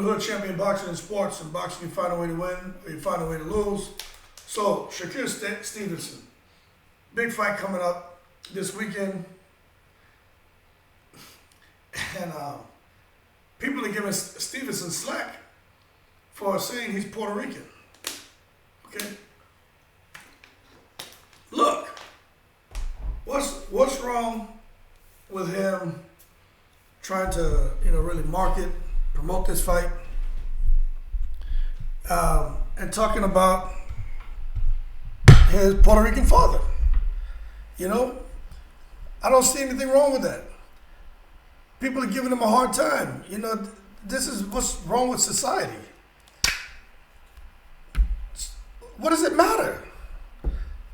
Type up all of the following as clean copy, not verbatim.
hood champion boxing in sports. In boxing, you find a way to win or you find a way to lose. So, Shakur Stevenson, big fight coming up this weekend. And people are giving Stevenson slack for saying he's Puerto Rican. Okay? Look, what's wrong with him trying to, really promote this fight, and talking about his Puerto Rican father? I don't see anything wrong with that. People are giving him a hard time. This is what's wrong with society. What does it matter?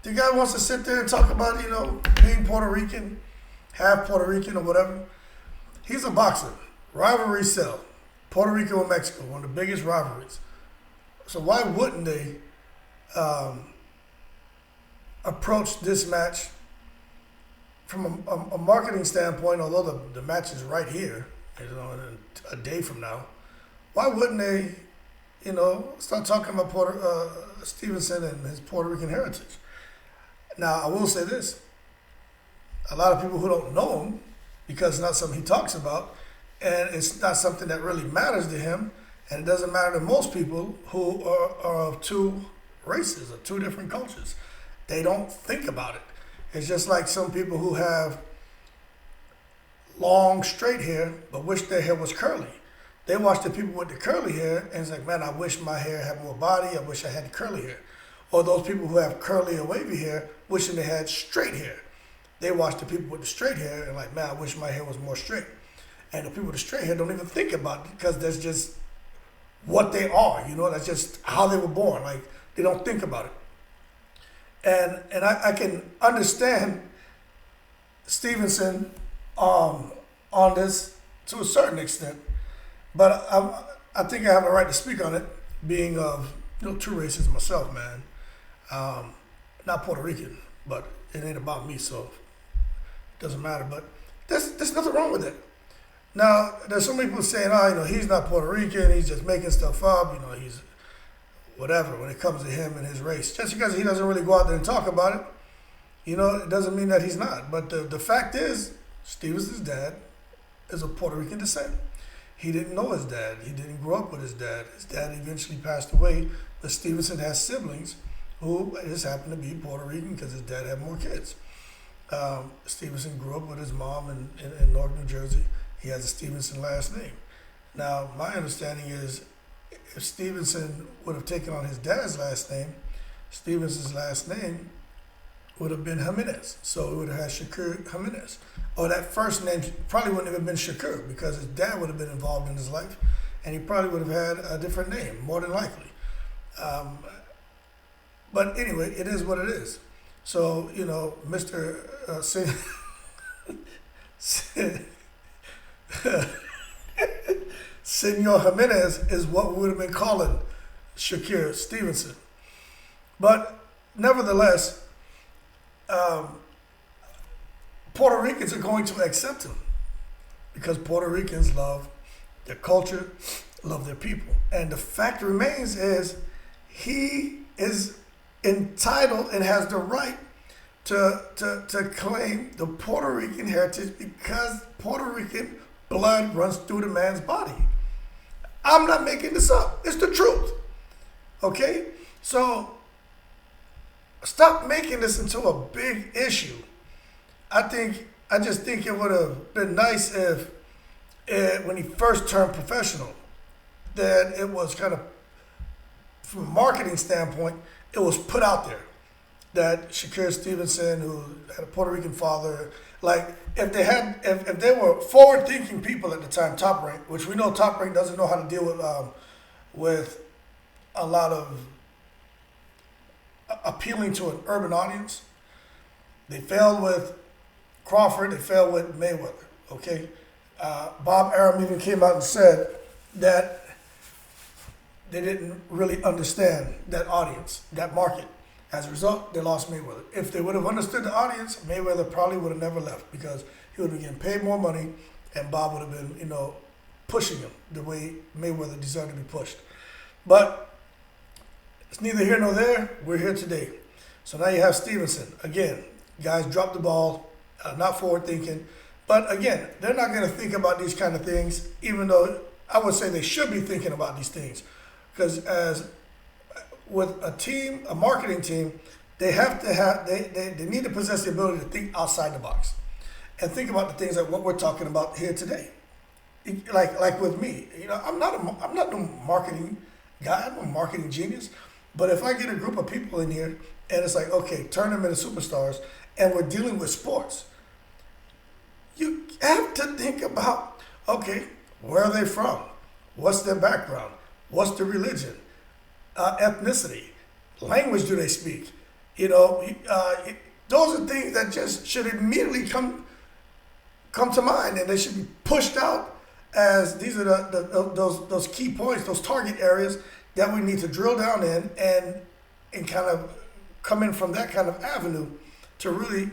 The guy wants to sit there and talk about, being Puerto Rican, half Puerto Rican or whatever. He's a boxer. Rivalry sell. Puerto Rico and Mexico, one of the biggest rivalries. So why wouldn't they approach this match from a marketing standpoint, although the match is right here, a day from now? Why wouldn't they, start talking about Stevenson and his Puerto Rican heritage? Now, I will say this. A lot of people who don't know him, because it's not something he talks about, and it's not something that really matters to him, and it doesn't matter to most people who are of two races, or two different cultures. They don't think about it. It's just like some people who have long, straight hair, but wish their hair was curly. They watch the people with the curly hair, and it's like, man, I wish my hair had more body. I wish I had curly hair. Or those people who have curly or wavy hair, wishing they had straight hair. They watch the people with the straight hair and like, man, I wish my hair was more straight. And the people with the straight hair don't even think about it because that's just what they are. That's just how they were born. Like, they don't think about it. And I can understand Stevenson on this to a certain extent, but I think I have a right to speak on it, being of two races myself, man. Not Puerto Rican, but it ain't about me, so it doesn't matter. But there's nothing wrong with it. Now, there's some people saying, he's not Puerto Rican, he's just making stuff up, he's whatever when it comes to him and his race. Just because he doesn't really go out there and talk about it, it doesn't mean that he's not. But the fact is, Stevenson's dad is of Puerto Rican descent. He didn't know his dad. He didn't grow up with his dad. His dad eventually passed away, but Stevenson has siblings who just happened to be Puerto Rican because his dad had more kids. Stevenson grew up with his mom in North New Jersey. He has a Stevenson last name. Now, my understanding is if Stevenson would have taken on his dad's last name, Stevenson's last name would have been Jimenez. So it would have had Shakur Jimenez. Or that first name probably wouldn't have been Shakur because his dad would have been involved in his life and he probably would have had a different name, more than likely. But anyway, it is what it is. So, Mr. Senor Jimenez is what we would have been calling Shakur Stevenson. But nevertheless, Puerto Ricans are going to accept him because Puerto Ricans love their culture, love their people. And the fact remains is he is entitled and has the right to claim the Puerto Rican heritage because Puerto Rican blood runs through the man's body. I'm not making this up. It's the truth. Okay? So stop making this into a big issue. I just think it would have been nice if when he first turned professional, that it was kind of, from a marketing standpoint, it was put out there that Shakur Stevenson, who had a Puerto Rican father, like if they were forward-thinking people at the time, Top Rank, which we know Top Rank doesn't know how to deal with a lot of appealing to an urban audience. They failed with Crawford. They failed with Mayweather. Okay, Bob Arum even came out and said that they didn't really understand that audience, that market. As a result, they lost Mayweather. If they would have understood the audience, Mayweather probably would have never left because he would have been getting paid more money, and Bob would have been, pushing him the way Mayweather deserved to be pushed. But it's neither here nor there. We're here today. So now you have Stevenson. Again, guys dropped the ball, not forward thinking. But again, they're not going to think about these kind of things, even though I would say they should be thinking about these things. Because as with a team, a marketing team, they have to have, they need to possess the ability to think outside the box and think about the things like what we're talking about here today. Like with me, I'm not no marketing guy, I'm no marketing genius. But if I get a group of people in here and it's like, okay, turn them into superstars, and we're dealing with sports, you have to think about, okay, where are they from? What's their background? What's their religion? Ethnicity? Language do they speak? Those are things that just should immediately come to mind, and they should be pushed out as these are those key points, those target areas that we need to drill down in and kind of come in from that kind of avenue to really,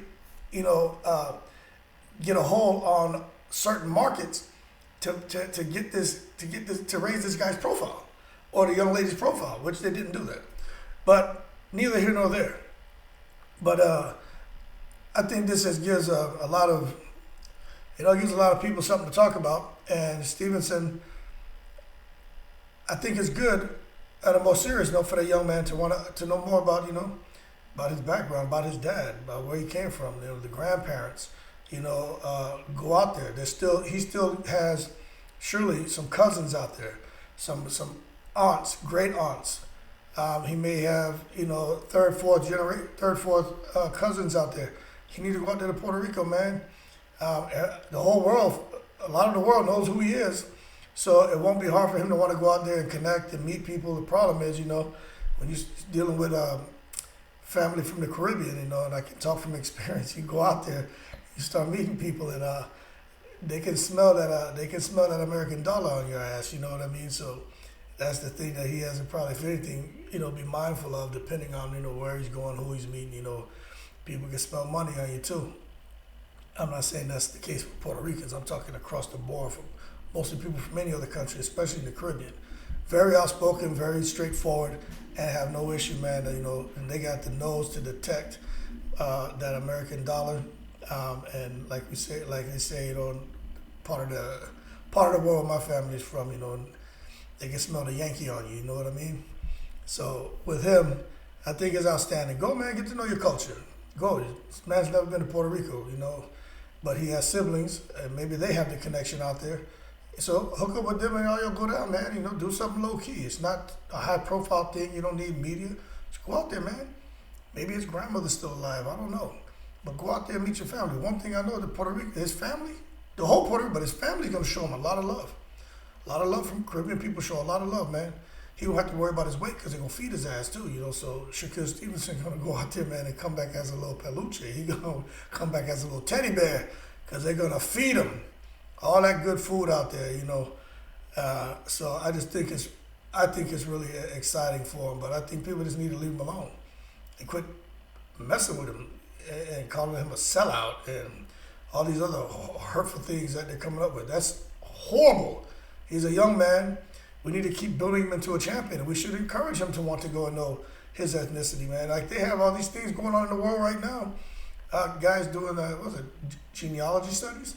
get a hold on certain markets to raise this guy's profile or the young lady's profile, which they didn't do that. But neither here nor there. But I think this gives a lot of people something to talk about. And Stevenson, I think it's good at a more serious note for the young man to want to know more about about his background, about his dad, about where he came from, the grandparents. Go out there. He still has surely some cousins out there, some aunts, great aunts. He may have third, fourth cousins out there. He need to go out there to Puerto Rico, man. The whole world, a lot of the world knows who he is, so it won't be hard for him to want to go out there and connect and meet people. The problem is, when you're dealing with family from the Caribbean, and I can talk from experience. You go out there, you start meeting people, and they can smell that American dollar on your ass. You know what I mean? So that's the thing that he has to probably, if anything, be mindful of, depending on where he's going, who he's meeting. People can smell money on you too. I'm not saying that's the case with Puerto Ricans. I'm talking across the board from mostly people from any other country, especially in the Caribbean. Very outspoken, very straightforward, and have no issue, man. And they got the nose to detect that American dollar. And like they say, part of the world my family's from, and they can smell the Yankee on you. You know what I mean? So with him, I think it's outstanding. Go, man, get to know your culture. Go. This man's never been to Puerto Rico, but he has siblings, and maybe they have the connection out there. So hook up with them and all y'all go down, man. Do something low key. It's not a high profile thing. You don't need media. Just go out there, man. Maybe his grandmother's still alive. I don't know. But go out there and meet your family. One thing I know, that Puerto Rico, his family, the whole Puerto Rico, but his family's gonna show him a lot of love. A lot of love from Caribbean people show a lot of love, man. He won't have to worry about his weight because they're gonna feed his ass too, So Shakur Stevenson gonna go out there, man, and come back as a little peluche. He gonna come back as a little teddy bear because they're gonna feed him all that good food out there, So I think it's really exciting for him. But I think people just need to leave him alone and quit messing with him and calling him a sellout and all these other hurtful things that they're coming up with. That's horrible. He's a young man. We need to keep building him into a champion, and we should encourage him to want to go and know his ethnicity, man. Like they have all these things going on in the world right now. Guys doing genealogy studies,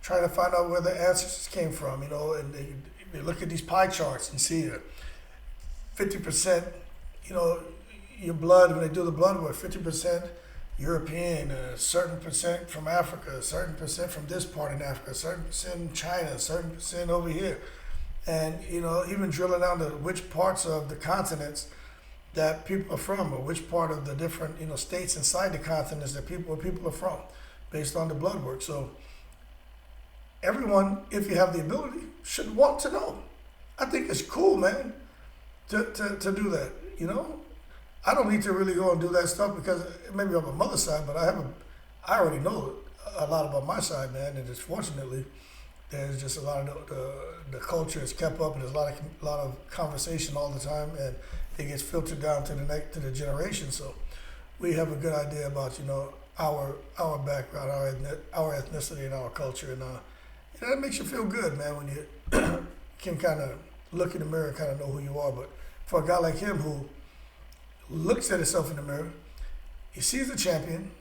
trying to find out where their ancestors came from, and they look at these pie charts and see 50%, your blood, when they do the blood work, 50% European, a certain percent from Africa, a certain percent from this part in Africa, a certain percent in China, a certain percent over here. And, even drilling down to which parts of the continents that people are from, or which part of the different, states inside the continents where people are from, based on the blood work. So everyone, if you have the ability, should want to know. I think it's cool, man, to do that, I don't need to really go and do that stuff because maybe on my mother's side, but I already know a lot about my side, man, and just fortunately, there's just a lot of the culture is kept up, and there's a lot of conversation all the time, and it gets filtered down to the generation. So we have a good idea about our background, our ethnicity, and our culture, and that makes you feel good, man, can kind of look in the mirror and kind of know who you are. But for a guy like him who looks at himself in the mirror, he sees the champion.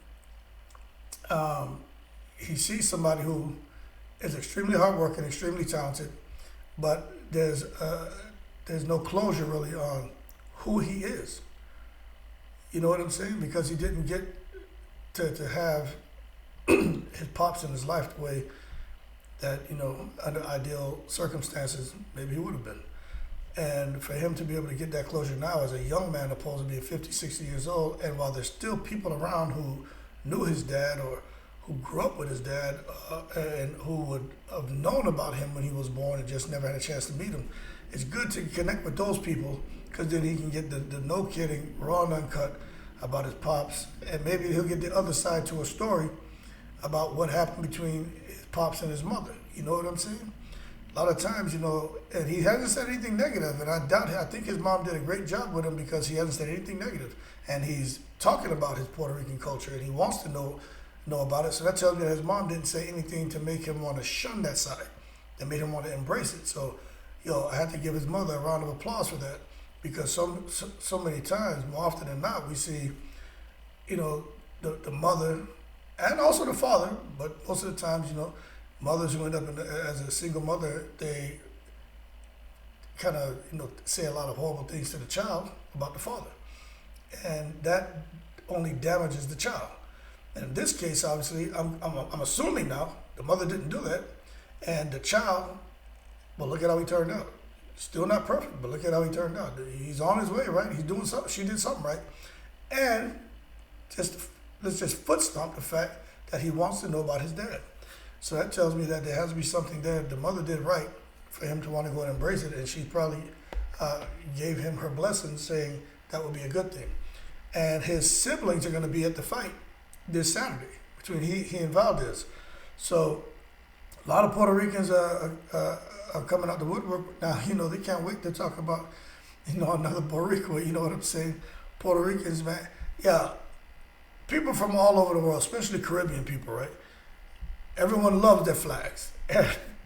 He sees somebody who is extremely hardworking, extremely talented, but there's no closure really on who he is. You know what I'm saying? Because he didn't get to have his pops in his life the way that, under ideal circumstances, maybe he would have been. And for him to be able to get that closure now as a young man opposed to being 50, 60 years old, and while there's still people around who knew his dad or who grew up with his dad and who would have known about him when he was born and just never had a chance to meet him, it's good to connect with those people because then he can get the no kidding, raw and uncut about his pops, and maybe he'll get the other side to a story about what happened between his pops and his mother. You know what I'm saying? A lot of times, and he hasn't said anything negative, and I think his mom did a great job with him because he hasn't said anything negative, and he's talking about his Puerto Rican culture, and he wants to know about it. So that tells me that his mom didn't say anything to make him want to shun that side. That made him want to embrace it. So, I had to give his mother a round of applause for that, because so many times, more often than not, we see, the mother and also the father, but most of the times, mothers who end up as a single mother, they kind of, say a lot of horrible things to the child about the father. And that only damages the child. And in this case, obviously, I'm assuming now the mother didn't do that, and the child, well, look at how he turned out. Still not perfect, but look at how he turned out. He's on his way, right? He's doing something. She did something right, and let's just foot stomp the fact that he wants to know about his dad. So that tells me that there has to be something there the mother did right for him to want to go and embrace it, and she probably gave him her blessing, saying that would be a good thing. And his siblings are going to be at the fight this Saturday between he and Valdez. So a lot of Puerto Ricans are coming out the woodwork now. They can't wait to talk about another Puerto Rico. You know what I'm saying? Puerto Ricans, man. Yeah, people from all over the world, especially Caribbean people, right? Everyone loves their flags.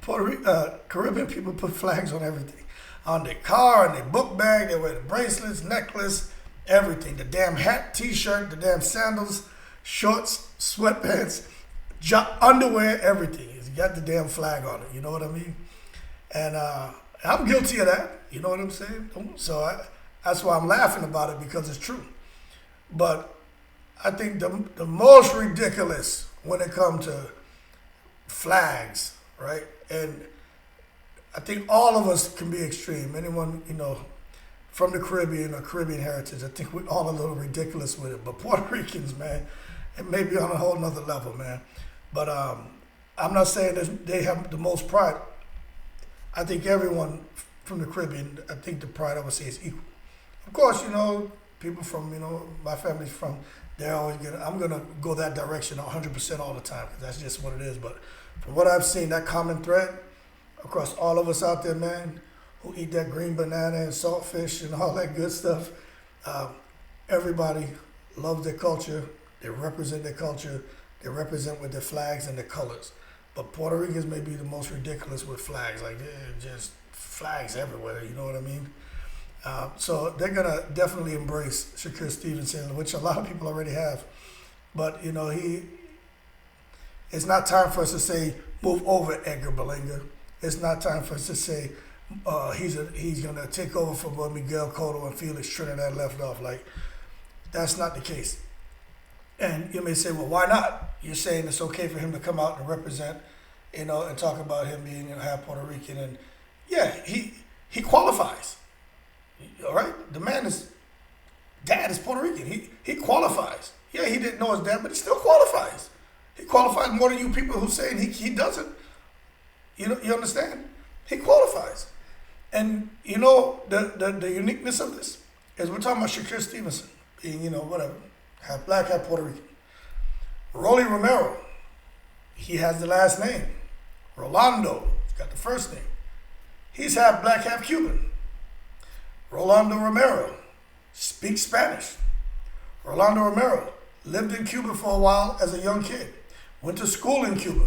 Caribbean people put flags on everything, on their car, on their book bag. They wear the bracelets, necklace, everything. The damn hat, T-shirt, the damn sandals, shorts, sweatpants, underwear, everything. It's got the damn flag on it. You know what I mean? And I'm guilty of that. You know what I'm saying? So that's why I'm laughing about it, because it's true. But I think the most ridiculous when it comes to flags, right? And I think all of us can be extreme. Anyone, from the Caribbean or Caribbean heritage, I think we're all a little ridiculous with it. But Puerto Ricans, man, it may be on a whole nother level, man. But I'm not saying they have the most pride. I think everyone from the Caribbean, I think the pride, I would say, is equal. Of course, people from, my family's from, I'm going to go that direction 100% all the time, because that's just what it is. But from what I've seen, that common thread across all of us out there, man, who eat that green banana and saltfish and all that good stuff, everybody loves their culture. They represent their culture. They represent with their flags and their colors. But Puerto Ricans may be the most ridiculous with flags. Like, they're just flags everywhere, you know what I mean? So they're going to definitely embrace Shakur Stevenson, which a lot of people already have. But, it's not time for us to say, move over Edgar Berlanga. It's not time for us to say, he's going to take over from where Miguel Cotto and Felix Trinidad left off. Like, that's not the case. And you may say, well, why not? You're saying it's okay for him to come out and represent, and talk about him being half Puerto Rican. And yeah, he qualifies. All right? The man's dad is Puerto Rican. He qualifies. Yeah, he didn't know his dad, but he still qualifies. He qualifies more than you people who saying he doesn't. You understand? He qualifies. And the uniqueness of this is we're talking about Shakur Stevenson being, whatever, half black, half Puerto Rican. Rolly Romero, he has the last name. Rolando, he's got the first name. He's half black, half Cuban. Rolando Romero speaks Spanish. Rolando Romero lived in Cuba for a while as a young kid. Went to school in Cuba.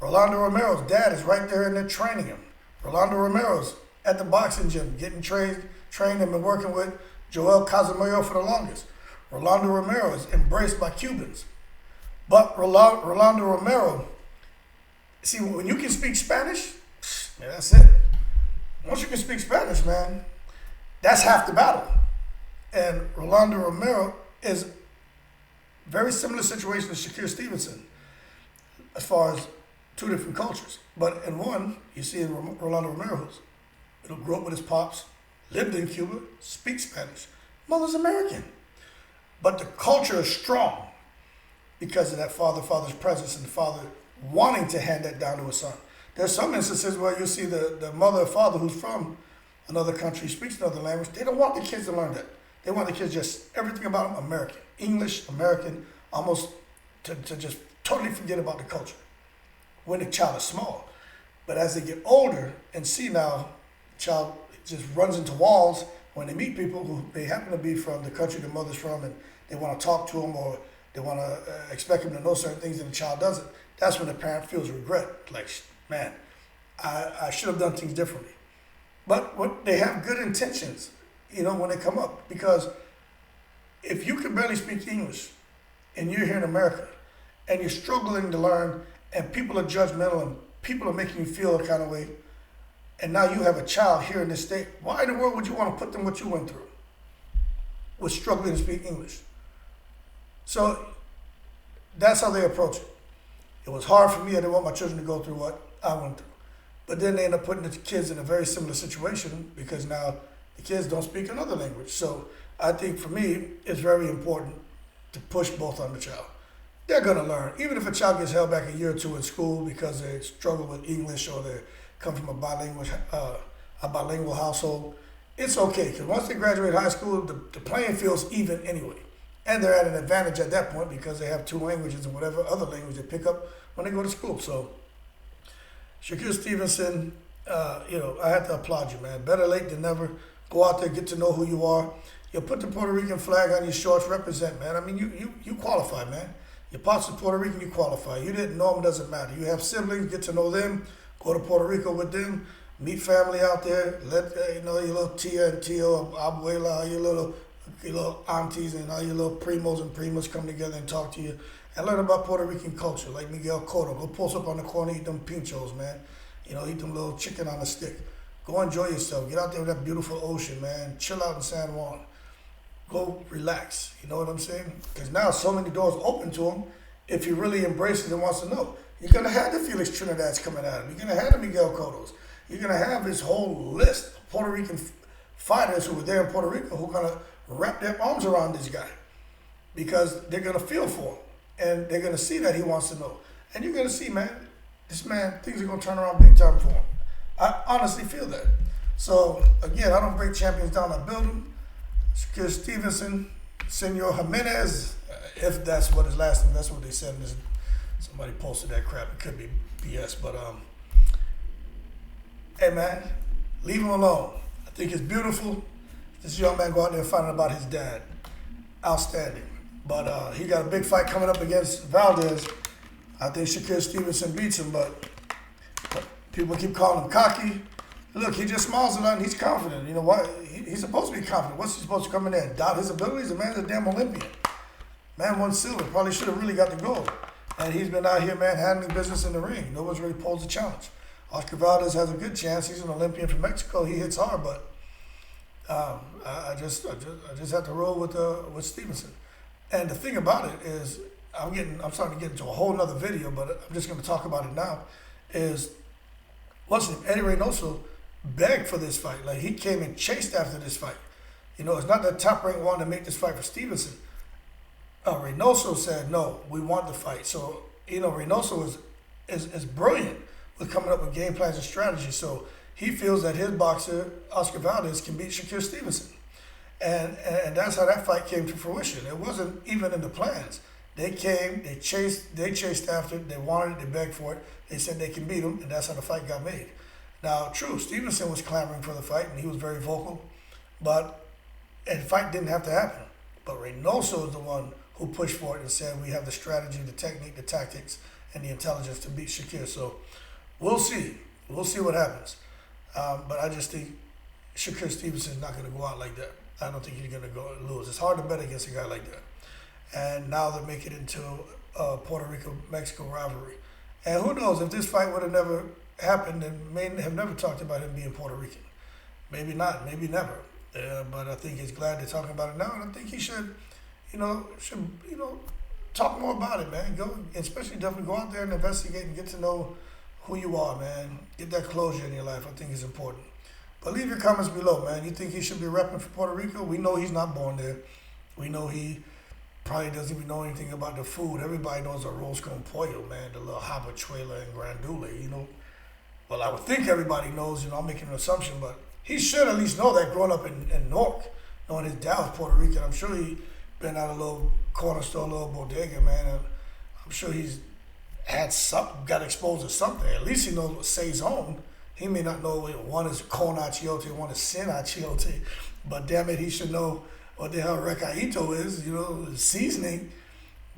Rolando Romero's dad is right there in there training him. Rolando Romero's at the boxing gym, getting trained and been working with Joel Casamiro for the longest. Rolando Romero is embraced by Cubans. But Rolando Romero, see, when you can speak Spanish, man, that's it. Once you can speak Spanish, man, that's half the battle. And Rolando Romero is very similar situation to Shakur Stevenson as far as two different cultures. But in one, you see in Rolando Romero's, he'll grow up with his pops, lived in Cuba, speaks Spanish. Mother's American. But the culture is strong because of that father's presence and the father wanting to hand that down to his son. There's some instances where you see the mother or father who's from another country, speaks another language, they don't want the kids to learn that. They want the kids just, everything about them American. English, American, almost to just totally forget about the culture when the child is small. But as they get older and see now, the child just runs into walls when they meet people who they happen to be from the country the mother's from, and they want to talk to them or they want to expect them to know certain things and the child doesn't. That's when the parent feels regret. Like, man, I should have done things differently. But they have good intentions, when they come up. Because if you can barely speak English and you're here in America and you're struggling to learn and people are judgmental and people are making you feel a kind of way, and now you have a child here in this state, why in the world would you want to put them what you went through with struggling to speak English? So that's how they approach it. It was hard for me. I didn't want my children to go through what I went through. But then they end up putting the kids in a very similar situation because now the kids don't speak another language. So I think for me, it's very important to push both on the child. They're going to learn. Even if a child gets held back a year or two in school because they struggle with English or they come from a bilingual household, it's okay. Because once they graduate high school, the playing field's even anyway. And they're at an advantage at that point because they have two languages and whatever other language they pick up when they go to school. So Shakur Stevenson, I have to applaud you, man. Better late than never. Go out there, get to know who you are. You put the Puerto Rican flag on your shorts, represent, man. I mean, you qualify, man. Your pops are Puerto Rican, you qualify. You didn't know them, it doesn't matter. You have siblings, get to know them. Go to Puerto Rico with them. Meet family out there. Let your little tia and tio, abuela, your little aunties and all your little primos and primas come together and talk to you and learn about Puerto Rican culture, like Miguel Cotto. Go post up on the corner, eat them pinchos, man. Eat them little chicken on a stick. Go enjoy yourself. Get out there with that beautiful ocean, man. Chill out in San Juan. Go relax. You know what I'm saying? Because now so many doors open to him. If he really embraces and wants to know, you're going to have the Felix Trinidad's coming at him. You're going to have the Miguel Cottos. You're going to have this whole list of Puerto Rican fighters who were there in Puerto Rico who are going to wrap their arms around this guy because they're going to feel for him and they're going to see that he wants to know. And you're going to see, man, this man, things are going to turn around big time for him. I honestly feel that. So, again, I don't break champions down, I build them. Shakur Stevenson, Senor Jimenez, if that's what his last name, that's what they said. Somebody posted that crap. It could be BS, but hey, man, leave him alone. I think it's beautiful. This young man go out there and find out about his dad. Outstanding. But he got a big fight coming up against Valdez. I think Shakur Stevenson beats him, but people keep calling him cocky. Look, he just smiles a lot and he's confident. You know what? He's supposed to be confident. What's he supposed to come in there and doubt his abilities? The man's a damn Olympian. Man won silver. Probably should have really got the gold. And he's been out here, man, handling business in the ring. No one's really posed a challenge. Oscar Valdez has a good chance. He's an Olympian from Mexico. He hits hard, but I just have to roll with Stevenson. And the thing about it is, I'm starting to get into a whole nother video, but I'm just going to talk about it now. Is what's his name? Eddie Reynoso begged for this fight. Like, he came and chased after this fight. It's not that Top Rank wanted to make this fight for Stevenson. Reynoso said, no, we want the fight. So, Reynoso is brilliant with coming up with game plans and strategies. So he feels that his boxer, Oscar Valdez, can beat Shakur Stevenson. And that's how that fight came to fruition. It wasn't even in the plans. They came, they chased after it, they wanted it, they begged for it. They said they can beat him, and that's how the fight got made. Now, true, Stevenson was clamoring for the fight, and he was very vocal, and the fight didn't have to happen. But Reynoso is the one who pushed for it and said we have the strategy, the technique, the tactics, and the intelligence to beat Shakur. So we'll see. We'll see what happens. But I just think Shakur Stevenson is not going to go out like that. I don't think he's going to go lose. It's hard to bet against a guy like that. And now they're making it into a Puerto Rico-Mexico rivalry. And who knows, if this fight would have never happened, then may have never talked about him being Puerto Rican. Maybe not, maybe never. But I think he's glad they're talking about it now, and I think he should talk more about it, man. Go, especially definitely go out there and investigate and get to know who you are, man. Get that closure in your life. I think is important. But leave your comments below, man. You think he should be repping for Puerto Rico? We know he's not born there. We know he probably doesn't even know anything about the food. Everybody knows arroz con pollo, man, the little habichuela and grandule, Well, I would think everybody knows, I'm making an assumption, but he should at least know that growing up in Newark, knowing his dad was Puerto Rican. I'm sure he been at a little corner store, a little bodega, man, and I'm sure he's had got exposed to something. At least he knows what Saison. He may not know one is con achiote, one is sin achiote, but damn it, he should know what the hell recadito is, seasoning.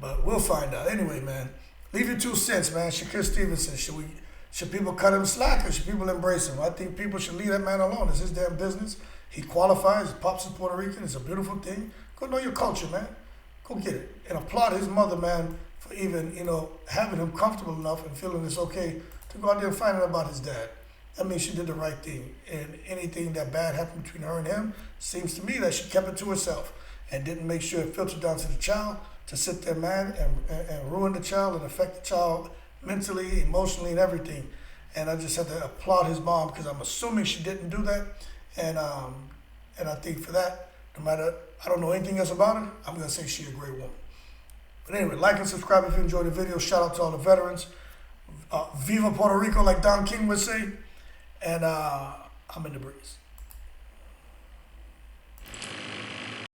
But we'll find out. Anyway, man, leave your 2 cents, man. Shakur Stevenson, should people cut him slack or should people embrace him? I think people should leave that man alone. It's his damn business. He qualifies. His pops is Puerto Rican. It's a beautiful thing. Go know your culture, man. Go get it. And applaud his mother, man, for even, having him comfortable enough and feeling it's okay to go out there and find out about his dad. That means she did the right thing. And anything that bad happened between her and him, seems to me that she kept it to herself and didn't make sure it filtered down to the child to sit there, man, and ruin the child and affect the child mentally, emotionally, and everything. And I just had to applaud his mom because I'm assuming she didn't do that. And I think for that, no matter, I don't know anything else about her, I'm going to say she's a great woman. But anyway, like and subscribe if you enjoyed the video. Shout out to all the veterans. Viva Puerto Rico, like Don King would say. And I'm in the breeze.